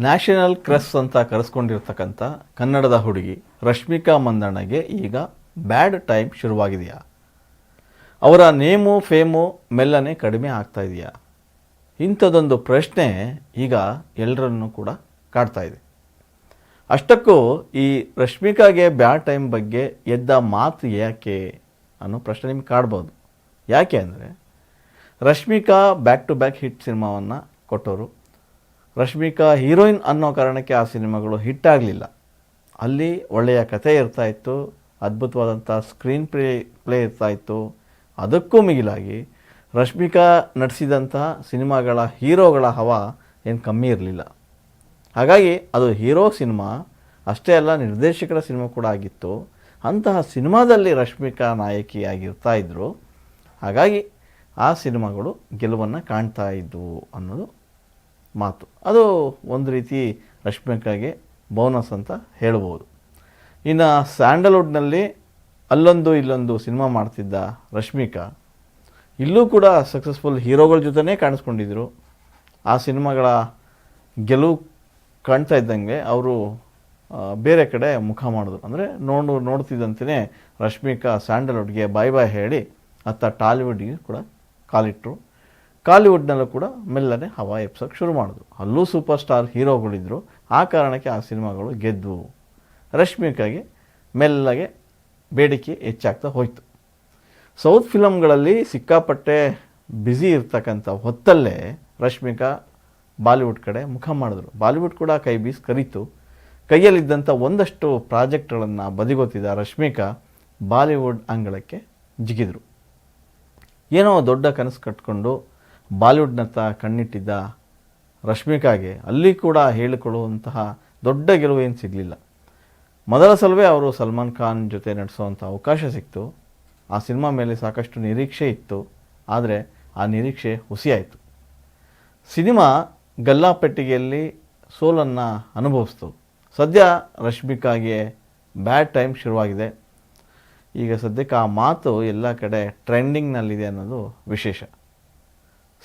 National ಕ್ರಸ್ ಅಂತ ಕರೆಸ್ಕೊಂಡಿರ್ತಕ್ಕಂಥ ಕನ್ನಡದ ಹುಡುಗಿ ರಶ್ಮಿಕಾ ಮಂದಣ್ಣಗೆ ಈಗ ಬ್ಯಾಡ್ ಟೈಮ್ ಶುರುವಾಗಿದೆಯಾ? ಅವರ ನೇಮು ಫೇಮು ಮೆಲ್ಲನೆ ಕಡಿಮೆ ಆಗ್ತಾ ಇದೆಯಾ? ಇಂಥದ್ದೊಂದು ಪ್ರಶ್ನೆ ಈಗ ಎಲ್ಲರನ್ನೂ ಕೂಡ ಕಾಡ್ತಾ ಇದೆ. ಅಷ್ಟಕ್ಕೂ ಈ ರಶ್ಮಿಕಾಗೆ ಬ್ಯಾಡ್ ಟೈಮ್ ಬಗ್ಗೆ ಎದ್ದ ಮಾತು ಯಾಕೆ ಅನ್ನೋ ಪ್ರಶ್ನೆ ನಿಮ್ಗೆ ಕಾಡ್ಬೋದು. ಯಾಕೆ ಅಂದರೆ, Rashmika back to back hit ಸಿನಿಮಾವನ್ನು ಕೊಟ್ಟವರು. ರಶ್ಮಿಕಾ ಹೀರೋಯಿನ್ ಅನ್ನೋ ಕಾರಣಕ್ಕೆ ಆ ಸಿನಿಮಾಗಳು ಹಿಟ್ ಆಗಲಿಲ್ಲ. ಅಲ್ಲಿ ಒಳ್ಳೆಯ ಕಥೆ ಇರ್ತಾಯಿತ್ತು, ಅದ್ಭುತವಾದಂಥ ಸ್ಕ್ರೀನ್ ಪ್ಲೇ ಇರ್ತಾಯಿತ್ತು. ಅದಕ್ಕೂ ಮಿಗಿಲಾಗಿ ರಶ್ಮಿಕಾ ನಟಿಸಿದಂತಹ ಸಿನಿಮಾಗಳ ಹೀರೋಗಳ ಹವಾ ಏನು ಕಮ್ಮಿ ಇರಲಿಲ್ಲ. ಹಾಗಾಗಿ ಅದು ಹೀರೋ ಸಿನಿಮಾ ಅಷ್ಟೇ ಅಲ್ಲ, ನಿರ್ದೇಶಕರ ಸಿನಿಮಾ ಕೂಡ ಆಗಿತ್ತು. ಅಂತಹ ಸಿನಿಮಾದಲ್ಲಿ ರಶ್ಮಿಕಾ ನಾಯಕಿಯಾಗಿರ್ತಾ ಇದ್ದರು. ಹಾಗಾಗಿ ಆ ಸಿನಿಮಾಗಳು ಗೆಲುವನ್ನು ಕಾಣ್ತಾ ಇದ್ದವು ಅನ್ನೋದು ಮಾತು. ಅದು ಒಂದು ರೀತಿ ರಶ್ಮಿಕಾಗೆ ಬೋನಸ್ ಅಂತ ಹೇಳ್ಬೋದು. ಇನ್ನು ಸ್ಯಾಂಡಲ್ವುಡ್ನಲ್ಲಿ ಅಲ್ಲೊಂದು ಇಲ್ಲೊಂದು ಸಿನಿಮಾ ಮಾಡ್ತಿದ್ದ ರಶ್ಮಿಕಾ ಇಲ್ಲೂ ಕೂಡ ಸಕ್ಸಸ್ಫುಲ್ ಹೀರೋಗಳ ಜೊತೆನೇ ಕಾಣಿಸ್ಕೊಂಡಿದ್ರು. ಆ ಸಿನಿಮಾಗಳ ಗೆಲುವು ಕಾಣ್ತಾ ಇದ್ದಂಗೆ ಅವರು ಬೇರೆ ಕಡೆ ಮುಖ ಮಾಡಿದ್ರು. ಅಂದರೆ ನೋಡ್ತಿದ್ದಂತೆಯೇ ರಶ್ಮಿಕಾ ಸ್ಯಾಂಡಲ್ವುಡ್ಗೆ ಬಾಯ್ ಬಾಯ್ ಹೇಳಿ ಅತ್ತ ಟಾಲಿವುಡ್ಗೆ ಕೂಡ ಕಾಲಿಟ್ಟರು. ಕಾಲಿವುಡ್ನಲ್ಲೂ ಕೂಡ ಮೆಲ್ಲನೆ ಹವಾ ಎಪ್ಸೋಕ್ಕೆ ಶುರು ಮಾಡಿದ್ರು. ಅಲ್ಲೂ ಸೂಪರ್ ಸ್ಟಾರ್ ಹೀರೋಗಳಿದ್ದರು. ಆ ಕಾರಣಕ್ಕೆ ಆ ಸಿನಿಮಾಗಳು ಗೆದ್ದವು. ರಶ್ಮಿಕಾಗೆ ಮೆಲ್ಲಗೆ ಬೇಡಿಕೆ ಹೆಚ್ಚಾಗ್ತಾ ಹೋಯಿತು. ಸೌತ್ ಫಿಲಮ್ಗಳಲ್ಲಿ ಸಿಕ್ಕಾಪಟ್ಟೆ ಬ್ಯುಸಿ ಇರ್ತಕ್ಕಂಥ ಹೊತ್ತಲ್ಲೇ ರಶ್ಮಿಕಾ ಬಾಲಿವುಡ್ ಕಡೆ ಮುಖ ಮಾಡಿದ್ರು. ಬಾಲಿವುಡ್ ಕೂಡ ಕೈ ಬೀಸಿ ಕರೀತು. ಕೈಯಲ್ಲಿದ್ದಂಥ ಒಂದಷ್ಟು ಪ್ರಾಜೆಕ್ಟ್ಗಳನ್ನು ಬದಿಗೊತ್ತಿದ್ದ ರಶ್ಮಿಕಾ ಬಾಲಿವುಡ್ ಅಂಗಳಕ್ಕೆ ಜಿಗಿದ್ರು. ಏನೋ ದೊಡ್ಡ ಕನಸು ಕಟ್ಕೊಂಡು ಬಾಲಿವುಡ್ನತ್ತ ಕಣ್ಣಿಟ್ಟಿದ್ದ ರಶ್ಮಿಕಾಗೆ ಅಲ್ಲಿ ಕೂಡ ಹೇಳಿಕೊಳ್ಳುವಂತಹ ದೊಡ್ಡ ಗೆಲುವು ಏನು ಸಿಗಲಿಲ್ಲ. ಮೊದಲ ಸಲವೇ ಅವರು ಸಲ್ಮಾನ್ ಖಾನ್ ಜೊತೆ ನಟಿಸುವಂಥ ಅವಕಾಶ ಸಿಕ್ತು. ಆ ಸಿನಿಮಾ ಮೇಲೆ ಸಾಕಷ್ಟು ನಿರೀಕ್ಷೆ ಇತ್ತು. ಆದರೆ ಆ ನಿರೀಕ್ಷೆ ಹುಸಿಯಾಯಿತು. ಸಿನಿಮಾ ಗಲ್ಲಾಪೆಟ್ಟಿಗೆಯಲ್ಲಿ ಸೋಲನ್ನು ಅನುಭವಿಸ್ತು. ಸದ್ಯ ರಶ್ಮಿಕಾಗೆ ಬ್ಯಾಡ್ ಟೈಮ್ ಶುರುವಾಗಿದೆ. ಈಗ ಸದ್ಯಕ್ಕೆ ಆ ಮಾತು ಎಲ್ಲ ಕಡೆ ಟ್ರೆಂಡಿಂಗ್ನಲ್ಲಿದೆ ಅನ್ನೋದು ವಿಶೇಷ.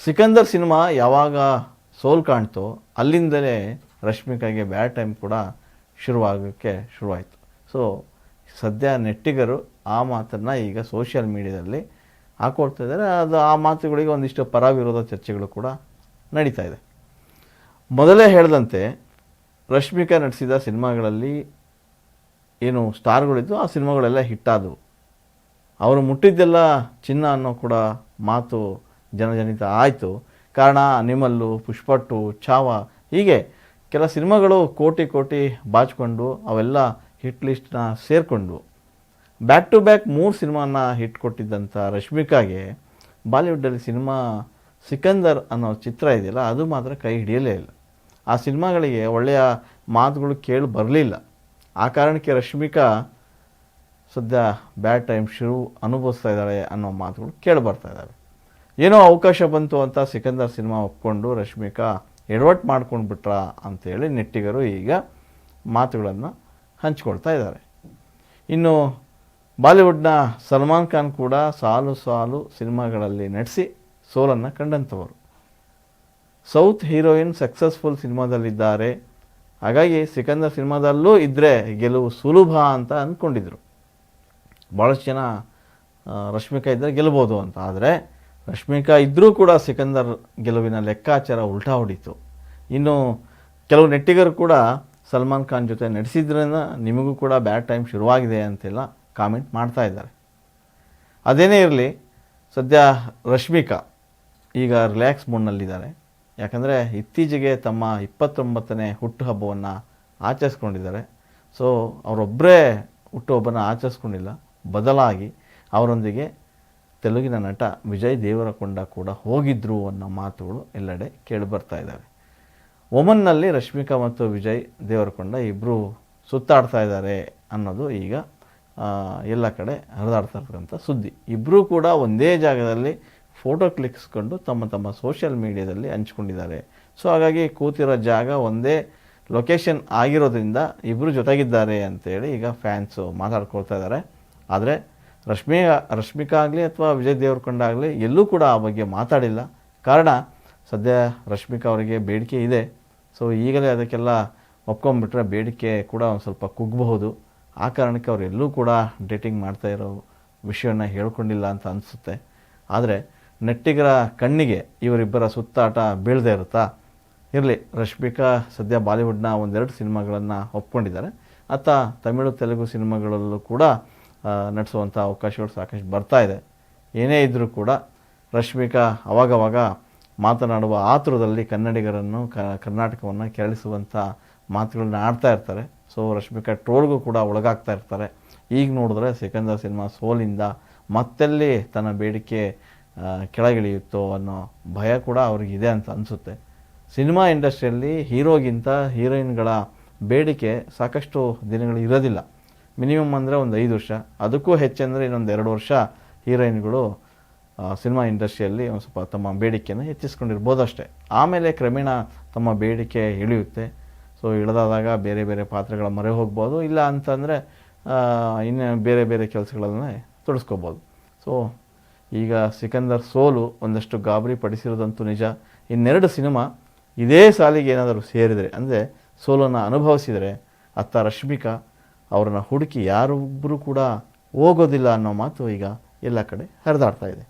ಸಿಕಂದರ್ ಸಿನಿಮಾ ಯಾವಾಗ ಸೋಲ್ ಕಾಣ್ತೋ ಅಲ್ಲಿಂದಲೇ ರಶ್ಮಿಕಾಗೆ ಬ್ಯಾಡ್ ಟೈಮ್ ಕೂಡ ಶುರುವಾಗೋಕ್ಕೆ ಶುರುವಾಯಿತು. ಸೊ ಸದ್ಯ ನೆಟ್ಟಿಗರು ಆ ಮಾತನ್ನು ಈಗ ಸೋಷಿಯಲ್ ಮೀಡಿಯಾದಲ್ಲಿ ಹಾಕೊಡ್ತಾ ಇದ್ದಾರೆ. ಅದು ಆ ಮಾತುಗಳಿಗೆ ಒಂದಿಷ್ಟು ಪರ ವಿರೋಧ ಚರ್ಚೆಗಳು ಕೂಡ ನಡೀತಾ ಇದೆ. ಮೊದಲೇ ಹೇಳಿದಂತೆ ರಶ್ಮಿಕಾ ನಟಿಸಿದ ಸಿನಿಮಾಗಳಲ್ಲಿ ಏನು ಸ್ಟಾರ್ಗಳಿದ್ದು ಆ ಸಿನಿಮಾಗಳೆಲ್ಲ ಹಿಟ್ಟಾದವು. ಅವರು ಮುಟ್ಟಿದ್ದೆಲ್ಲ ಚಿನ್ನ ಅನ್ನೋ ಕೂಡ ಮಾತು ಜನಜನಿತ ಆಯಿತು. ಕಾರಣ ಅನಿಮಲ್ಲು, ಪುಷ್ಪಟ್ಟು, ಚಾವ ಹೀಗೆ ಕೆಲ ಸಿನಿಮಾಗಳು ಕೋಟಿ ಕೋಟಿ ಬಾಚಿಕೊಂಡು ಅವೆಲ್ಲ ಹಿಟ್ ಲಿಸ್ಟ್ನ ಸೇರಿಕೊಂಡು ಬ್ಯಾಕ್ ಟು ಬ್ಯಾಕ್ 3 ಸಿನಿಮಾನ ಹಿಟ್ ಕೊಟ್ಟಿದ್ದಂಥ ರಶ್ಮಿಕಾಗೆ ಬಾಲಿವುಡ್ಡಲ್ಲಿ ಸಿನಿಮಾ ಸಿಕಂದರ್ ಅನ್ನೋ ಚಿತ್ರ ಇದೆಯಲ್ಲ ಅದು ಮಾತ್ರ ಕೈ ಹಿಡಿಯಲೇ ಇಲ್ಲ. ಆ ಸಿನಿಮಾಗಳಿಗೆ ಒಳ್ಳೆಯ ಮಾತುಗಳು ಕೇಳಿ ಬರಲಿಲ್ಲ. ಆ ಕಾರಣಕ್ಕೆ ರಶ್ಮಿಕಾ ಸದ್ಯ ಬ್ಯಾಡ್ ಟೈಮ್ ಶುರು ಅನುಭವಿಸ್ತಾ ಇದ್ದಾಳೆ ಅನ್ನೋ ಮಾತುಗಳು ಕೇಳಿ ಬರ್ತಾ ಇದ್ದಾವೆ. ಏನೋ ಅವಕಾಶ ಬಂತು ಅಂತ ಸಿಕಂದರ್ ಸಿನಿಮಾ ಒಪ್ಕೊಂಡು ರಶ್ಮಿಕಾ ಎಡವಟ್ಟು ಮಾಡ್ಕೊಂಡು ಬಿಟ್ರಾ ಅಂಥೇಳಿ ನೆಟ್ಟಿಗರು ಈಗ ಮಾತುಗಳನ್ನು ಹಂಚ್ಕೊಳ್ತಾ ಇದ್ದಾರೆ. ಇನ್ನು ಬಾಲಿವುಡ್ನ ಸಲ್ಮಾನ್ ಖಾನ್ ಕೂಡ ಸಾಲು ಸಾಲು ಸಿನಿಮಾಗಳಲ್ಲಿ ನಟಿಸಿ ಸೋಲನ್ನು ಕಂಡಂಥವರು. ಸೌತ್ ಹೀರೋಯಿನ್ ಸಕ್ಸಸ್ಫುಲ್ ಸಿನಿಮಾದಲ್ಲಿದ್ದಾರೆ. ಹಾಗಾಗಿ ಸಿಕಂದರ್ ಸಿನಿಮಾದಲ್ಲೂ ಇದ್ದರೆ ಗೆಲುವು ಸುಲಭ ಅಂತ ಅಂದ್ಕೊಂಡಿದ್ರು. ಭಾಳಷ್ಟು ಜನ ರಶ್ಮಿಕಾ ಇದ್ದರೆ ಗೆಲ್ಬೋದು ಅಂತ. ಆದರೆ ರಶ್ಮಿಕಾ ಇದ್ದರೂ ಕೂಡ ಸಿಕಂದರ್ ಗೆಲುವಿನ ಲೆಕ್ಕಾಚಾರ ಉಲ್ಟಾ ಹೊಡೀತು. ಇನ್ನು ಕೆಲವು ನೆಟ್ಟಿಗರು ಕೂಡ ಸಲ್ಮಾನ್ ಖಾನ್ ಜೊತೆ ನಡೆಸಿದ್ರಿಂದ ನಿಮಗೂ ಕೂಡ ಬ್ಯಾಡ್ ಟೈಮ್ ಶುರುವಾಗಿದೆ ಅಂತೆಲ್ಲ ಕಾಮೆಂಟ್ ಮಾಡ್ತಾ ಇದ್ದಾರೆ. ಅದೇನೇ ಇರಲಿ, ಸದ್ಯ ರಶ್ಮಿಕಾ ಈಗ ರಿಲ್ಯಾಕ್ಸ್ ಮೂಡ್ನಲ್ಲಿದ್ದಾರೆ. ಯಾಕಂದರೆ ಇತ್ತೀಚೆಗೆ ತಮ್ಮ 29ನೇ ಹುಟ್ಟುಹಬ್ಬವನ್ನು ಆಚರಿಸ್ಕೊಂಡಿದ್ದಾರೆ. ಸೊ ಅವರೊಬ್ಬರೇ ಹುಟ್ಟುಹಬ್ಬನ ಆಚರಿಸ್ಕೊಂಡಿಲ್ಲ, ಬದಲಾಗಿ ಅವರೊಂದಿಗೆ ತೆಲುಗಿನ ನಟ ವಿಜಯ್ ದೇವರಕೊಂಡ ಕೂಡ ಹೋಗಿದ್ರು ಅನ್ನೋ ಮಾತುಗಳು ಎಲ್ಲೆಡೆ ಕೇಳಿಬರ್ತಾ ಇದ್ದಾವೆ. ಒಮನ್ನಲ್ಲಿ ರಶ್ಮಿಕಾ ಮತ್ತು ವಿಜಯ್ ದೇವರಕೊಂಡ ಇಬ್ಬರು ಸುತ್ತಾಡ್ತಾ ಇದ್ದಾರೆ ಅನ್ನೋದು ಈಗ ಎಲ್ಲ ಕಡೆ ಹರಿದಾಡ್ತಾ ಇರ್ತಕ್ಕಂಥ ಸುದ್ದಿ. ಇಬ್ಬರೂ ಕೂಡ ಒಂದೇ ಜಾಗದಲ್ಲಿ ಫೋಟೋ ಕ್ಲಿಕ್ಸ್ಕೊಂಡು ತಮ್ಮ ತಮ್ಮ ಸೋಷಿಯಲ್ ಮೀಡಿಯಾದಲ್ಲಿ ಹಂಚ್ಕೊಂಡಿದ್ದಾರೆ. ಸೊ ಹಾಗಾಗಿ ಕೂತಿರೋ ಜಾಗ ಒಂದೇ ಲೊಕೇಶನ್ ಆಗಿರೋದ್ರಿಂದ ಇಬ್ಬರು ಜೊತೆಗಿದ್ದಾರೆ ಅಂತೇಳಿ ಈಗ ಫ್ಯಾನ್ಸು ಮಾತಾಡ್ಕೊಳ್ತಾ ಇದ್ದಾರೆ. ಆದರೆ ರಶ್ಮಿಕಾ ಆಗಲಿ ಅಥವಾ ವಿಜಯ್ ದೇವರಕೊಂಡ ಆಗಲಿ ಎಲ್ಲೂ ಕೂಡ ಆ ಬಗ್ಗೆ ಮಾತಾಡಿಲ್ಲ. ಕಾರಣ ಸದ್ಯ ರಶ್ಮಿಕಾ ಅವರಿಗೆ ಬೇಡಿಕೆ ಇದೆ. ಸೊ ಈಗಲೇ ಅದಕ್ಕೆಲ್ಲ ಒಪ್ಕೊಂಡ್ಬಿಟ್ರೆ ಬೇಡಿಕೆ ಕೂಡ ಒಂದು ಸ್ವಲ್ಪ ಕುಗ್ಗಬಹುದು. ಆ ಕಾರಣಕ್ಕೆ ಅವರು ಎಲ್ಲೂ ಕೂಡ ಡೇಟಿಂಗ್ ಮಾಡ್ತಾ ಇರೋ ವಿಷಯವನ್ನು ಹೇಳ್ಕೊಂಡಿಲ್ಲ ಅಂತ ಅನಿಸುತ್ತೆ. ಆದರೆ ನೆಟ್ಟಿಗರ ಕಣ್ಣಿಗೆ ಇವರಿಬ್ಬರ ಸುತ್ತಾಟ ಬೀಳದೇ ಇರುತ್ತಾ? ಇರಲಿ, ರಶ್ಮಿಕಾ ಸದ್ಯ ಬಾಲಿವುಡ್ನ ಒಂದೆರಡು ಸಿನಿಮಾಗಳನ್ನು ಒಪ್ಕೊಂಡಿದ್ದಾರೆ. ಆತ ತಮಿಳು ತೆಲುಗು ಸಿನಿಮಾಗಳಲ್ಲೂ ಕೂಡ ನಟಿಸುವಂಥ ಅವಕಾಶಗಳು ಸಾಕಷ್ಟು ಬರ್ತಾ ಇದೆ. ಏನೇ ಇದ್ದರೂ ಕೂಡ ರಶ್ಮಿಕಾ ಅವಾಗವಾಗ ಮಾತನಾಡುವ ಆತುರದಲ್ಲಿ ಕನ್ನಡಿಗರನ್ನು ಕರ್ನಾಟಕವನ್ನು ಕೆರಳಿಸುವಂಥ ಮಾತುಗಳನ್ನ ಆಡ್ತಾ ಇರ್ತಾರೆ. ಸೊ ರಶ್ಮಿಕಾ ಟ್ರೋಲ್ಗೂ ಕೂಡ ಒಳಗಾಗ್ತಾ ಇರ್ತಾರೆ. ಈಗ ನೋಡಿದ್ರೆ ಸಿಕಂದರ್ ಸಿನಿಮಾ ಸೋಲಿಂದ ಮತ್ತೆಲ್ಲಿ ತನ್ನ ಬೇಡಿಕೆ ಕೆಳಗಿಳಿಯುತ್ತೋ ಅನ್ನೋ ಭಯ ಕೂಡ ಅವ್ರಿಗಿದೆ ಅಂತ ಅನಿಸುತ್ತೆ. ಸಿನಿಮಾ ಇಂಡಸ್ಟ್ರಿಯಲ್ಲಿ ಹೀರೋಗಿಂತ ಹೀರೋಯಿನ್ಗಳ ಬೇಡಿಕೆ ಸಾಕಷ್ಟು ದಿನಗಳು ಇರೋದಿಲ್ಲ. ಮಿನಿಮಮ್ ಅಂದರೆ ಒಂದು 5 ವರ್ಷ, ಅದಕ್ಕೂ ಹೆಚ್ಚೆಂದರೆ ಇನ್ನೊಂದು 2 ವರ್ಷ ಹೀರೋಯಿನ್ಗಳು ಸಿನಿಮಾ ಇಂಡಸ್ಟ್ರಿಯಲ್ಲಿ ಒಂದು ಸ್ವಲ್ಪ ತಮ್ಮ ಬೇಡಿಕೆಯನ್ನು ಹೆಚ್ಚಿಸ್ಕೊಂಡಿರ್ಬೋದು ಅಷ್ಟೇ. ಆಮೇಲೆ ಕ್ರಮೇಣ ತಮ್ಮ ಬೇಡಿಕೆ ಇಳಿಯುತ್ತೆ. ಸೊ ಇಳಿದಾದಾಗ ಬೇರೆ ಬೇರೆ ಪಾತ್ರಗಳ ಮೊರೆ ಹೋಗ್ಬೋದು, ಇಲ್ಲ ಅಂತಂದರೆ ಇನ್ನು ಬೇರೆ ಬೇರೆ ಕೆಲಸಗಳನ್ನೇ ತೊಡಸ್ಕೋಬೋದು. ಸೊ ಈಗ ಸಿಕಂದರ್ ಸೋಲು ಒಂದಷ್ಟು ಗಾಬರಿ ಪಡಿಸಿರೋದಂತೂ ನಿಜ. ಇನ್ನೆರಡು ಸಿನಿಮಾ ಇದೇ ಸಾಲಿಗೆ ಏನಾದರೂ ಸೇರಿದರೆ, ಅಂದರೆ ಸೋಲನ್ನು ಅನುಭವಿಸಿದರೆ, ಅತ್ತ ರಶ್ಮಿಕಾ ಅವರನ್ನು ಹುಡುಕಿ ಯಾರೊಬ್ಬರು ಕೂಡ ಹೋಗೋದಿಲ್ಲ ಅನ್ನೋ ಮಾತು ಈಗ ಎಲ್ಲ ಕಡೆ ಹರಿದಾಡ್ತಾ ಇದೆ.